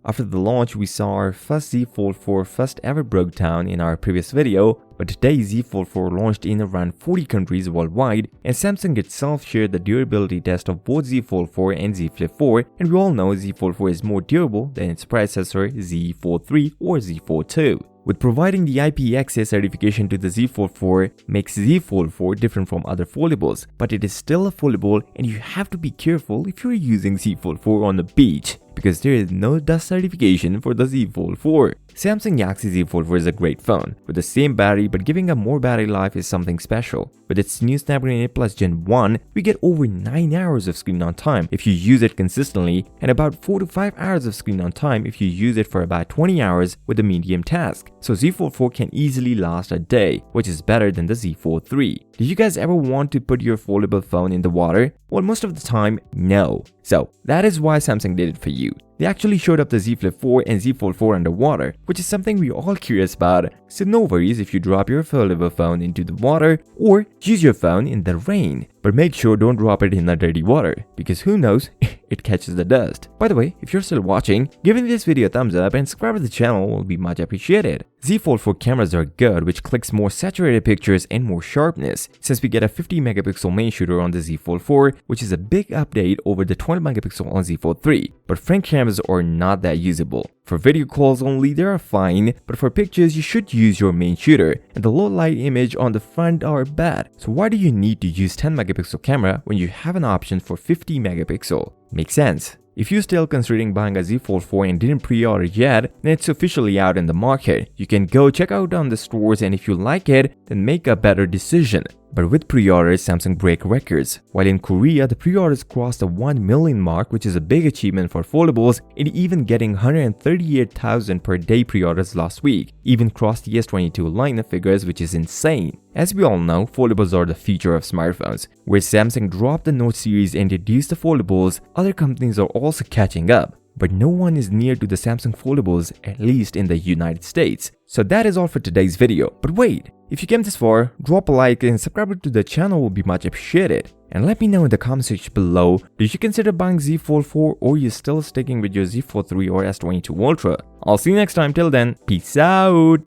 After the launch, we saw our first Z Fold 4 first ever broke down in our previous video, but today Z Fold 4 launched in around 40 countries worldwide, and Samsung itself shared the durability test of both Z Fold 4 and Z Flip 4, and we all know Z Fold 4 is more durable than its predecessor Z Fold 3 or Z Fold 2. With providing the IPX certification to the Z Fold 4 makes Z Fold 4 different from other foldables, but it is still a foldable and you have to be careful if you're using Z Fold 4 on the beach, because there is no dust certification for the Z Fold 4. Samsung Galaxy Z Fold 4 is a great phone. With the same battery but giving up more battery life is something special. With its new Snapdragon 8 Plus Gen 1, we get over 9 hours of screen on time if you use it consistently, and about 4 to 5 hours of screen on time if you use it for about 20 hours with a medium task. So Z Fold 4 can easily last a day, which is better than the Z Fold 3. Did you guys ever want to put your foldable phone in the water? Well, most of the time, no. So that is why Samsung did it for you. They actually showed up the Z Flip 4 and Z Fold 4 underwater, which is something we're all curious about, so no worries if you drop your foldable phone into the water or use your phone in the rain. But make sure don't drop it in the dirty water, because who knows, it catches the dust. By the way, if you're still watching, giving this video a thumbs up and subscribe to the channel will be much appreciated. Z Fold 4 cameras are good, which clicks more saturated pictures and more sharpness, since we get a 50 megapixel main shooter on the Z Fold 4, which is a big update over the 12 megapixel on Z Fold 3. But front cameras are not that usable. For video calls only, they are fine, but for pictures you should use your main shooter, and the low light image on the front are bad. So why do you need to use 10 megapixel camera when you have an option for 50 megapixel? Makes sense. If you're still considering buying a Z Fold 4 and didn't pre-order yet, then it's officially out in the market. You can go check out on the stores, and if you like it, then make a better decision. But with pre-orders, Samsung break records. While in Korea, the pre-orders crossed the 1 million mark, which is a big achievement for foldables, and even getting 138,000 per day pre-orders last week, even crossed the S22 lineup figures, which is insane. As we all know, foldables are the future of smartphones. Where Samsung dropped the Note series and introduced the foldables, other companies are also catching up. But no one is near to the Samsung foldables, at least in the United States. So that is all for today's video. But wait, if you came this far, drop a like and subscribe to the channel will be much appreciated. And let me know in the comment section below, did you consider buying Z Fold 4 or are you still sticking with your Z Fold 3 or S22 Ultra? I'll see you next time. Till then, peace out.